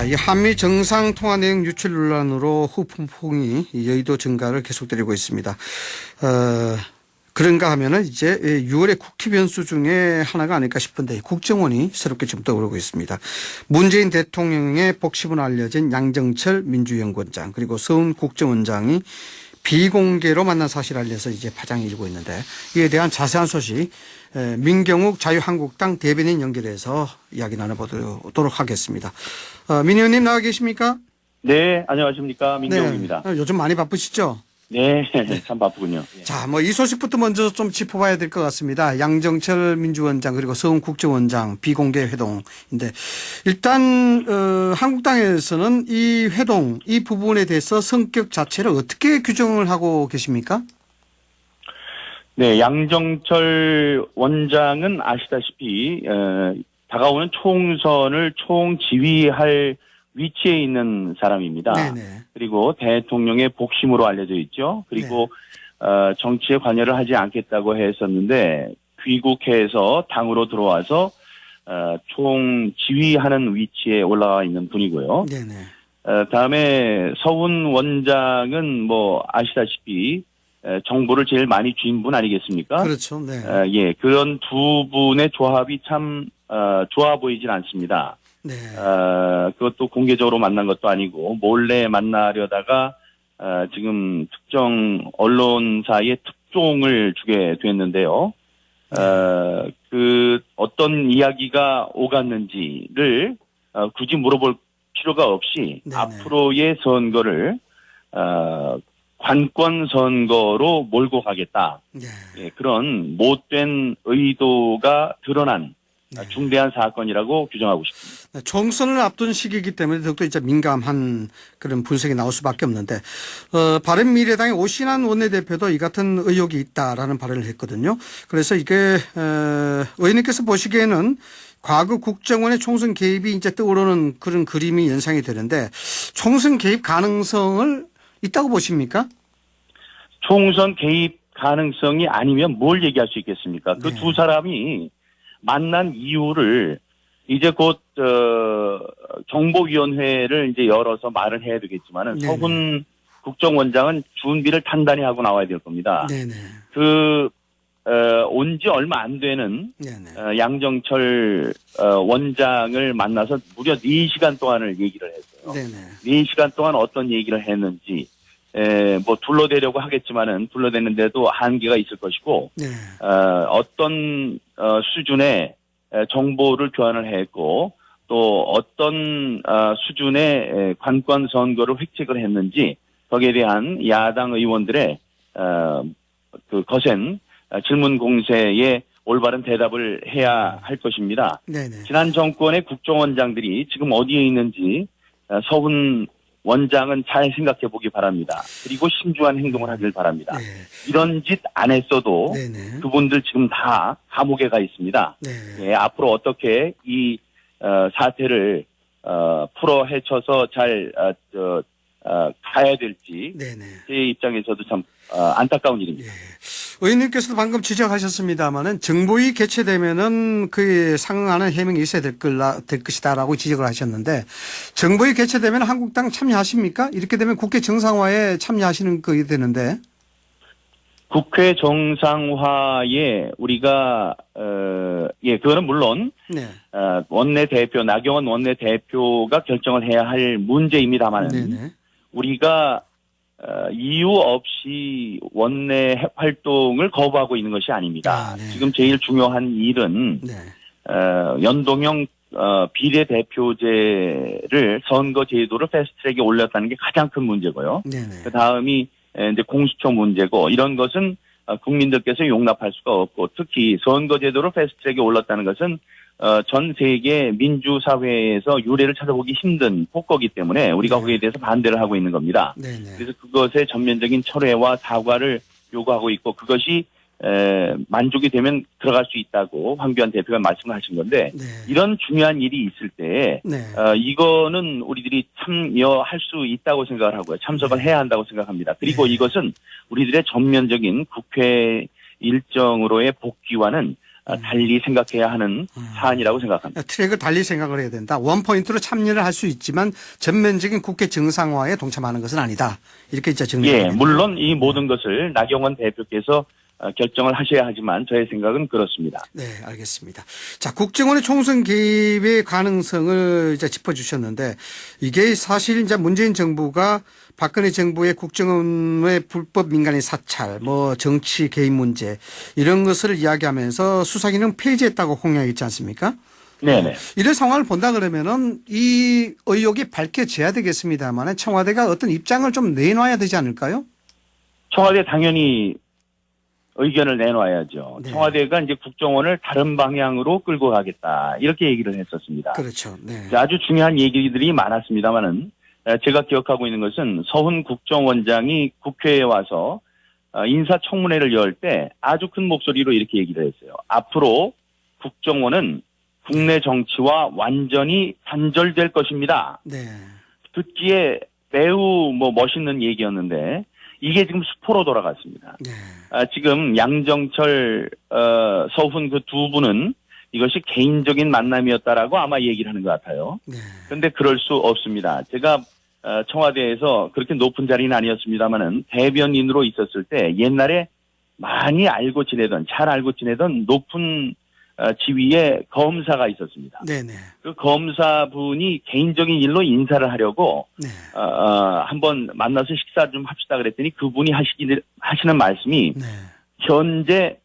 이 한미 정상통화 내용 유출 논란으로 후폭풍이 여의도 증가를 계속되고 있습니다. 그런가 하면은 이제 6월의 국회 변수 중에 하나가 아닐까 싶은데 국정원이 새롭게 좀 떠오르고 있습니다. 문재인 대통령의 복심으로 알려진 양정철 민주연구원장 그리고 서훈 국정원장이 비공개로 만난 사실을 알려서 이제 파장이 일고 있는데 이에 대한 자세한 소식 민경욱 자유한국당 대변인 연결해서 이야기 나눠보도록 하겠습니다. 민 의원님 나와 계십니까? 네, 안녕하십니까. 민경욱입니다. 네, 요즘 많이 바쁘시죠? 네, 참 바쁘군요. 자, 이 소식부터 먼저 좀 짚어봐야 될 것 같습니다. 양정철 민주원장 그리고 서훈 국정원장 비공개 회동인데 일단 한국당에서는 이 회동 이 부분에 대해서 성격 자체를 어떻게 규정을 하고 계십니까? 네, 양정철 원장은 아시다시피 다가오는 총선을 총지휘할 위치에 있는 사람입니다. 네네. 그리고 대통령의 복심으로 알려져 있죠. 그리고 네. 정치에 관여를 하지 않겠다고 했었는데 귀국해서 당으로 들어와서 총지휘하는 위치에 올라와 있는 분이고요. 네네. 다음에 서훈 원장은 아시다시피 정보를 제일 많이 쥔 분 아니겠습니까? 그렇죠. 네. 예, 그런 두 분의 조합이 참 좋아 보이진 않습니다. 네. 그것도 공개적으로 만난 것도 아니고 몰래 만나려다가 지금 특정 언론사에 특종을 주게 됐는데요. 그 어떤 이야기가 오갔는지를 굳이 물어볼 필요가 없이 네네. 앞으로의 선거를 관권 선거로 몰고 가겠다. 네. 예, 그런 못된 의도가 드러난 중대한 사건이라고 규정하고 싶습니다. 총선을 앞둔 시기이기 때문에 더욱더 이제 민감한 그런 분석이 나올 수밖에 없는데 바른미래당의 오신환 원내대표도 이 같은 의혹이 있다라는 발언을 했거든요. 그래서 이게 의원님께서 보시기에는 과거 국정원의 총선 개입이 이제 떠오르는 그런 그림이 연상이 되는데 총선 개입 가능성을 있다고 보십니까? 총선 개입 가능성이 아니면 뭘 얘기할 수 있겠습니까? 그 두 사람이 만난 이유를 이제 곧 정보위원회를 이제 열어서 말을 해야 되겠지만은 네네. 서훈 국정원장은 준비를 단단히 하고 나와야 될 겁니다. 네네. 온 지 얼마 안 되는 양정철 원장을 만나서 무려 4시간 동안을 얘기를 했어요. 네네. 4시간 동안 어떤 얘기를 했는지 둘러대려고 하겠지만은 둘러대는데도 한계가 있을 것이고, 네. 어떤 수준의 정보를 교환을 했고, 또 어떤 수준의 관권 선거를 획책을 했는지 거기에 대한 야당 의원들의 그 거센 질문 공세에 올바른 대답을 해야 할 것입니다. 네네. 지난 정권의 국정원장들이 지금 어디에 있는지 서훈 원장은 잘 생각해 보기 바랍니다. 그리고 신중한 행동을 하길 바랍니다. 네. 이런 짓 안 했어도 네네. 그분들 지금 다 감옥에 가 있습니다. 네. 예, 앞으로 어떻게 이 사태를 풀어 헤쳐서 잘 가야 될지 네네. 제 입장에서도 참 안타까운 일입니다. 네. 의원님께서도 방금 지적하셨습니다마는 정보위 개최되면은 그에 상응하는 해명이 있어야 될 것이다라고 지적을 하셨는데 정보위 개최되면 한국당 참여하십니까? 이렇게 되면 국회 정상화에 참여하시는 거 되는데. 국회 정상화에 우리가 그거는 물론 네. 원내대표 나경원 원내대표가 결정을 해야 할 문제입니다만 우리가 이유 없이 원내 활동을 거부하고 있는 것이 아닙니다. 네. 지금 제일 중요한 일은 네. 연동형 비례대표제를 선거제도를 패스트트랙에 올렸다는 게 가장 큰 문제고요. 그 다음이 이제 공수처 문제고 이런 것은 국민들께서 용납할 수가 없고 특히 선거제도를 패스트트랙에 올렸다는 것은 전 세계 민주사회에서 유례를 찾아보기 힘든 폭거기 때문에 우리가 거기에 대해서 반대를 하고 있는 겁니다. 네네. 그래서 그것의 전면적인 철회와 사과를 요구하고 있고 그것이 만족이 되면 들어갈 수 있다고 황교안 대표가 말씀을 하신 건데 네. 이런 중요한 일이 있을 때 네. 이거는 우리들이 참여할 수 있다고 생각을 하고요. 참석을 해야 한다고 생각합니다. 그리고 네. 이것은 우리들의 전면적인 국회 일정으로의 복귀와는 달리 생각해야 하는 사안이라고 생각합니다. 트랙을 달리 생각을 해야 된다. 원포인트로 참여를 할 수 있지만 전면적인 국회 정상화에 동참하는 것은 아니다. 이렇게 이제 정리가 예, 물론 이 모든 것을 나경원 대표께서 결정을 하셔야 하지만 저의 생각은 그렇습니다. 네, 알겠습니다. 자, 국정원의 총선 개입의 가능성을 이제 짚어주셨는데 이게 사실 이제 문재인 정부가 박근혜 정부의 국정원의 불법 민간인 사찰, 뭐 정치 개입 문제 이런 것을 이야기하면서 수사기능 폐지했다고 공약했지 않습니까? 네네. 이런 상황을 본다 그러면은 이 의혹이 밝혀져야 되겠습니다만 청와대가 어떤 입장을 좀 내놔야 되지 않을까요? 청와대 당연히 의견을 내놔야죠. 네. 청와대가 이제 국정원을 다른 방향으로 끌고 가겠다 이렇게 얘기를 했었습니다. 그렇죠. 네. 아주 중요한 얘기들이 많았습니다만은 제가 기억하고 있는 것은 서훈 국정원장이 국회에 와서 인사청문회를 열 때 아주 큰 목소리로 이렇게 얘기를 했어요. 앞으로 국정원은 국내 정치와 완전히 단절될 것입니다. 네. 듣기에 매우 멋있는 얘기였는데 이게 지금 수포로 돌아갔습니다. 네. 지금 양정철, 서훈 그 두 분은 이것이 개인적인 만남이었다라고 아마 얘기를 하는 것 같아요. 네. 그런데 그럴 수 없습니다. 제가 청와대에서 그렇게 높은 자리는 아니었습니다만은 대변인으로 있었을 때 옛날에 많이 알고 지내던, 잘 알고 지내던 높은 지위의 검사가 있었습니다. 네네. 그 검사분이 개인적인 일로 인사를 하려고 네. 한번 만나서 식사 좀 합시다 그랬더니 그분이 하시는 말씀이 네. 현재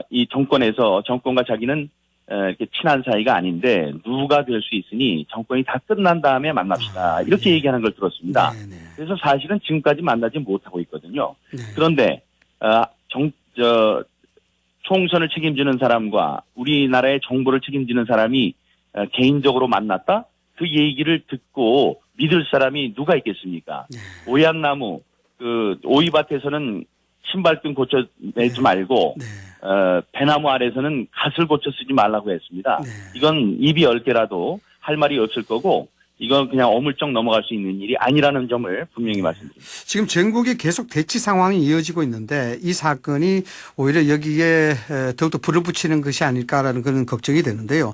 이 정권과 자기는 이렇게 친한 사이가 아닌데 누가 될 수 있으니 정권이 다 끝난 다음에 만납시다 이렇게 얘기하는 걸 들었습니다. 네네. 그래서 사실은 지금까지 만나지 못하고 있거든요. 네. 그런데 총선을 책임지는 사람과 우리나라의 정부를 책임지는 사람이 개인적으로 만났다? 그 얘기를 듣고 믿을 사람이 누가 있겠습니까? 네. 오얏나무, 오이밭에서는 신발끈 고쳐내지 말고, 네. 배나무 아래서는 갓을 고쳐 쓰지 말라고 했습니다. 네. 이건 입이 10개라도 할 말이 없을 거고, 이건 그냥 어물쩍 넘어갈 수 있는 일이 아니라는 점을 분명히 말씀드립니다. 지금 전국에 계속 대치 상황이 이어지고 있는데 이 사건이 오히려 여기에 더욱더 불을 붙이는 것이 아닐까라는 그런 걱정이 되는데요.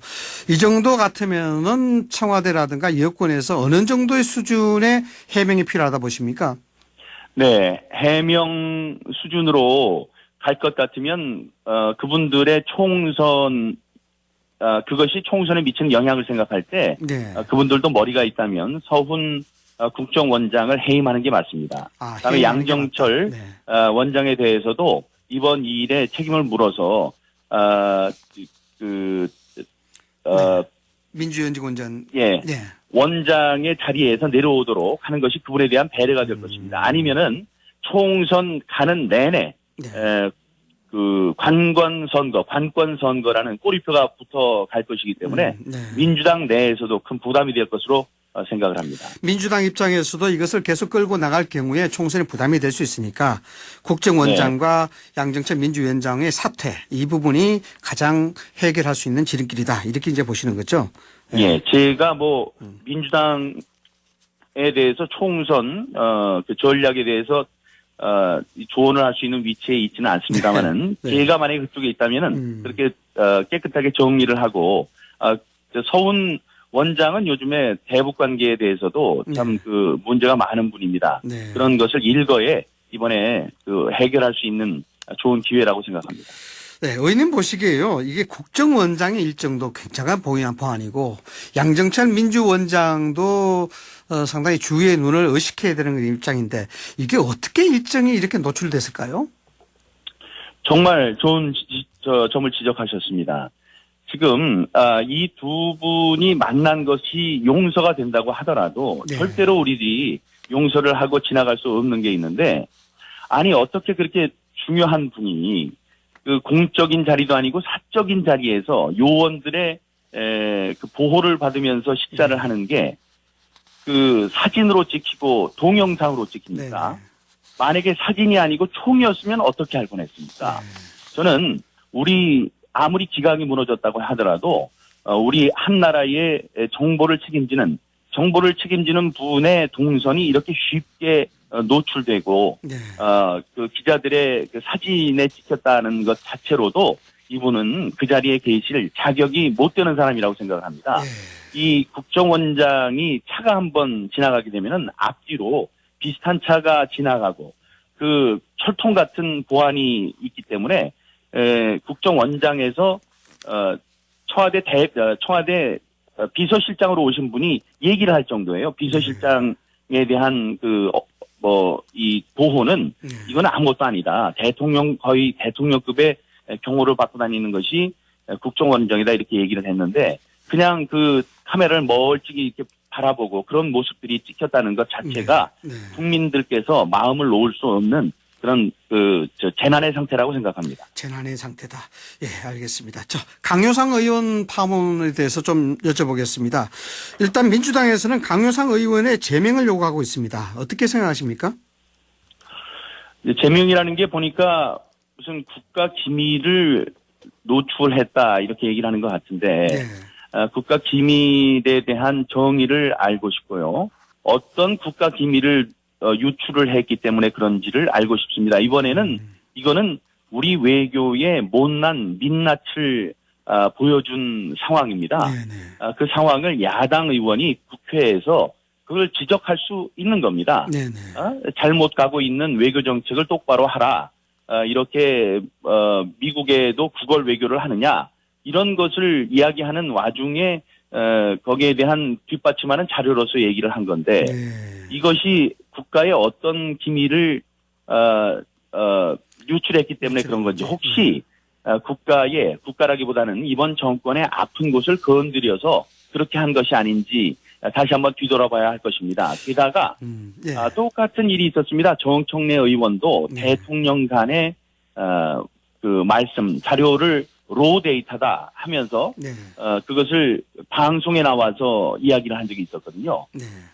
이 정도 같으면은 청와대라든가 여권에서 어느 정도의 수준의 해명이 필요하다 보십니까? 네, 해명 수준으로 갈 것 같으면 그분들의 총선 그것이 총선에 미치는 영향을 생각할 때 네. 그분들도 머리가 있다면 서훈 국정원장을 해임하는 게 맞습니다. 그다음에 양정철 네. 원장에 대해서도 이번 이 일에 책임을 물어서 민주연구원장 예. 네. 원장의 자리에서 내려오도록 하는 것이 그분에 대한 배려가 될 것입니다. 아니면은 총선 가는 내내 네. 관권 선거라는 꼬리표가 붙어 갈 것이기 때문에 네. 민주당 내에서도 큰 부담이 될 것으로 생각을 합니다. 민주당 입장에서도 이것을 계속 끌고 나갈 경우에 총선에 부담이 될 수 있으니까 국정원장과 네. 양정철 민주위원장의 사퇴 이 부분이 가장 해결할 수 있는 지름길이다 이렇게 이제 보시는 거죠. 네. 예, 제가 민주당에 대해서 총선 그 전략에 대해서 조언을 할 수 있는 위치에 있지는 않습니다만은 네. 제가 만약에 그쪽에 있다면은 그렇게 깨끗하게 정리를 하고 서훈 원장은 요즘에 대북 관계에 대해서도 참 그 문제가 많은 분입니다. 네. 그런 것을 일거에 이번에 해결할 수 있는 좋은 기회라고 생각합니다. 네, 의원님 보시기에요. 이게 국정원장의 일정도 굉장한 보안이고 양정철 민주원장도 상당히 주위의 눈을 의식해야 되는 입장인데 이게 어떻게 일정이 이렇게 노출됐을까요? 정말 좋은 점을 지적하셨습니다. 지금 이 두 분이 만난 것이 용서가 된다고 하더라도 네. 절대로 우리들이 용서를 하고 지나갈 수 없는 게 있는데 아니 어떻게 그렇게 중요한 분이 그 공적인 자리도 아니고 사적인 자리에서 요원들의 그 보호를 받으면서 식사를 하는 게 그 사진으로 찍히고 동영상으로 찍힙니까? 네. 만약에 사진이 아니고 총이었으면 어떻게 할 뻔했습니까? 네. 저는 아무리 기강이 무너졌다고 하더라도 우리 한 나라의 정보를 책임지는 분의 동선이 이렇게 쉽게 노출되고 네. 그 기자들의 그 사진에 찍혔다는 것 자체로도 이분은 그 자리에 계실 자격이 못 되는 사람이라고 생각을 합니다. 이 국정원장이 차가 한번 지나가게 되면은 앞뒤로 비슷한 차가 지나가고 그 철통 같은 보안이 있기 때문에 국정원장에서 청와대 비서실장으로 오신 분이 얘기를 할 정도예요. 비서실장에 대한 이 보호는 이건 아무것도 아니다. 거의 대통령급의 경호를 받고 다니는 것이 국정원장이다 이렇게 얘기를 했는데 그냥 그 카메라를 멀찍이 이렇게 바라보고 그런 모습들이 찍혔다는 것 자체가 국민들께서 마음을 놓을 수 없는 그런 재난의 상태라고 생각합니다. 재난의 상태다. 예, 알겠습니다. 강효상 의원 파문에 대해서 좀 여쭤보겠습니다. 일단 민주당에서는 강효상 의원의 제명을 요구하고 있습니다. 어떻게 생각하십니까? 제명이라는 게 보니까 무슨 국가 기밀을 노출했다 이렇게 얘기를 하는 것 같은데 국가 기밀에 대한 정의를 알고 싶고요. 어떤 국가 기밀을 유출을 했기 때문에 그런지를 알고 싶습니다. 이번에는 이거는 우리 외교의 못난 민낯을 보여준 상황입니다. 그 상황을 야당 의원이 국회에서 그걸 지적할 수 있는 겁니다. 잘못 가고 있는 외교 정책을 똑바로 하라. 이렇게 미국에도 구걸 외교를 하느냐. 이런 것을 이야기하는 와중에 거기에 대한 뒷받침하는 자료로서 얘기를 한 건데 이것이 국가의 어떤 기밀을 유출했기 때문에 그런 건지 혹시 국가라기보다는 이번 정권의 아픈 곳을 건드려서 그렇게 한 것이 아닌지 다시 한번 뒤돌아봐야 할 것입니다. 게다가 똑같은 일이 있었습니다. 정청래 의원도 대통령 간의 그 말씀 자료를 로 데이터다 하면서 그것을 방송에 나와서 이야기를 한 적이 있었거든요.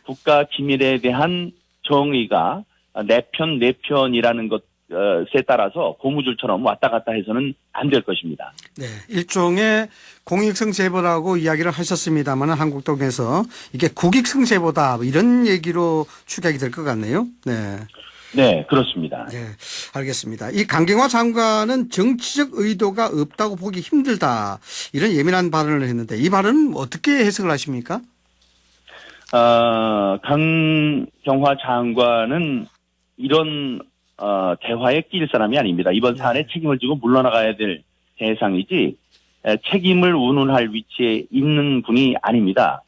국가 기밀에 대한 정의가 내 편이라는 것에 따라서 고무줄처럼 왔다 갔다 해서는 안 될 것입니다. 일종의 공익성 제보라고 이야기를 하셨습니다만 한국동에서 이게 국익성 제보다 이런 얘기로 축약이 될 것 같네요. 네, 그렇습니다. 알겠습니다. 이 강경화 장관은 정치적 의도가 없다고 보기 힘들다. 이런 예민한 발언을 했는데 이 발언은 어떻게 해석을 하십니까? 강경화 장관은 이런 대화에 끼일 사람이 아닙니다. 이번 사안에 책임을 지고 물러나가야 될 대상이지 책임을 운운할 위치에 있는 분이 아닙니다.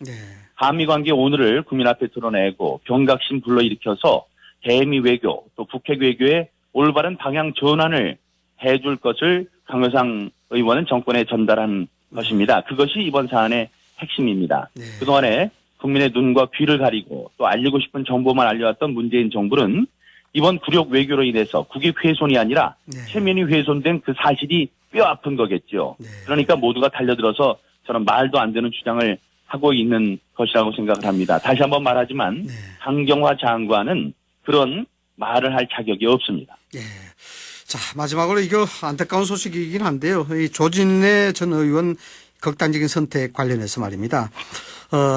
한미관계 오늘을 국민 앞에 드러내고 경각심 불러일으켜서 대미 외교 또 북핵 외교의 올바른 방향 전환을 해줄 것을 강효상 의원은 정권에 전달한 것입니다. 그것이 이번 사안의 핵심입니다. 그동안에 국민의 눈과 귀를 가리고 또 알리고 싶은 정보만 알려왔던 문재인 정부는 이번 굴욕 외교로 인해서 국익 훼손이 아니라 체면이 훼손된 그 사실이 뼈아픈 거겠죠. 그러니까 모두가 달려들어서 저는 말도 안 되는 주장을 하고 있는 것이라고 생각을 합니다. 다시 한번 말하지만 강경화 장관은 그런 말을 할 자격이 없습니다. 자, 마지막으로 이거 안타까운 소식이긴 한데요. 이 조진래 전 의원 극단적인 선택 관련해서 말입니다.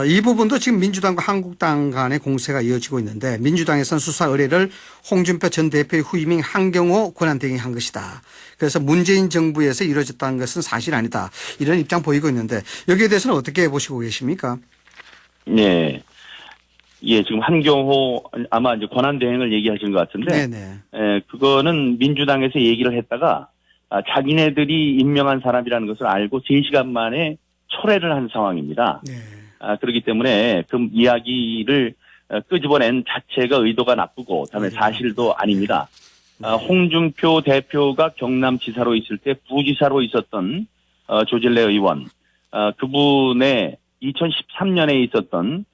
이 부분도 지금 민주당과 한국당 간의 공세가 이어지고 있는데 민주당에서는 수사 의뢰를 홍준표 전 대표의 후임인 한경호 권한대행이 한 것이다. 그래서 문재인 정부에서 이루어졌다는 것은 사실 아니다. 이런 입장 보이고 있는데 여기에 대해서는 어떻게 보시고 계십니까? 지금 한경호 아마 이제 권한대행을 얘기하시는 것 같은데, 그거는 민주당에서 얘기를 했다가 자기네들이 임명한 사람이라는 것을 알고 3시간 만에 철회를 한 상황입니다. 그렇기 때문에 그 이야기를 끄집어낸 자체가 의도가 나쁘고 그다음에 사실도 아닙니다. 홍준표 대표가 경남지사로 있을 때 부지사로 있었던 조진래 의원, 그분의 2013년에 있었던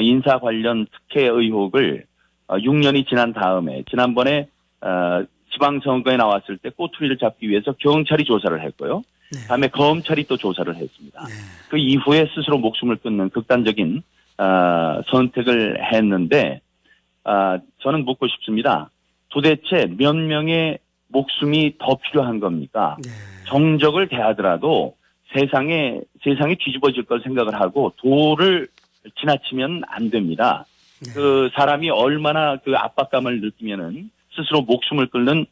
인사 관련 특혜 의혹을 6년이 지난 다음에 지난번에 지방선거에 나왔을 때 꼬투리를 잡기 위해서 경찰이 조사를 했고요. 다음에 검찰이 또 조사를 했습니다. 그 이후에 스스로 목숨을 끊는 극단적인 선택을 했는데 저는 묻고 싶습니다. 도대체 몇 명의 목숨이 더 필요한 겁니까? 정적을 대하더라도 세상이 뒤집어질 걸 생각을 하고 도를 지나치면 안 됩니다. 그 사람이 얼마나 그 압박감을 느끼면은 스스로 목숨을 끊는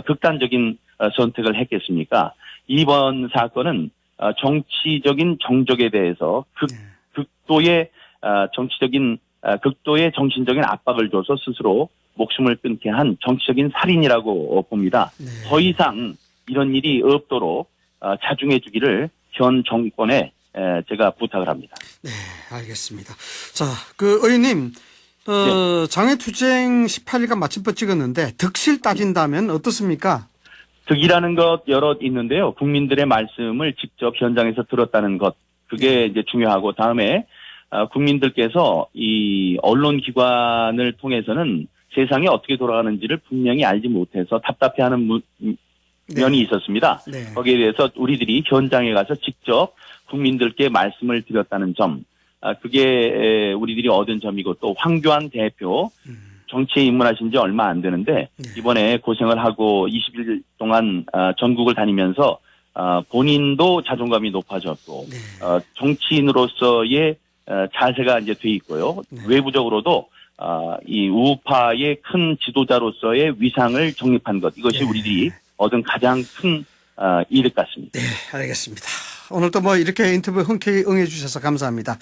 극단적인 선택을 했겠습니까? 이번 사건은 정치적인 정적에 대해서 극도의 정신적인 압박을 줘서 스스로 목숨을 끊게 한 정치적인 살인이라고 봅니다. 더 이상 이런 일이 없도록 자중해 주기를 현 정권에 제가 부탁을 합니다. 네, 알겠습니다. 자, 의원님, 네. 장외투쟁 18일간 마침표 찍었는데 득실 따진다면 어떻습니까? 득이라는 것 여러 있는데요. 국민들의 말씀을 직접 현장에서 들었다는 것, 그게 이제 중요하고, 다음에 국민들께서 이 언론기관을 통해서는 세상이 어떻게 돌아가는지를 분명히 알지 못해서 답답해하는 면이 있었습니다. 네. 거기에 대해서 우리들이 현장에 가서 직접 국민들께 말씀을 드렸다는 점, 그게 우리들이 얻은 점이고, 또 황교안 대표 정치에 입문하신 지 얼마 안 되는데 이번에 고생을 하고 20일 동안 전국을 다니면서 본인도 자존감이 높아졌고 정치인으로서의 자세가 이제 돼 있고요. 외부적으로도 이 우파의 큰 지도자로서의 위상을 정립한 것, 이것이 우리들이 얻은 가장 큰 이득 같습니다. 네, 알겠습니다. 오늘도 이렇게 인터뷰 흔쾌히 응해 주셔서 감사합니다.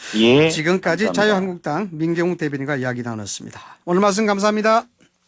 지금까지 감사합니다. 자유한국당 민경욱 대변인과 이야기 나눴습니다. 오늘 말씀 감사합니다.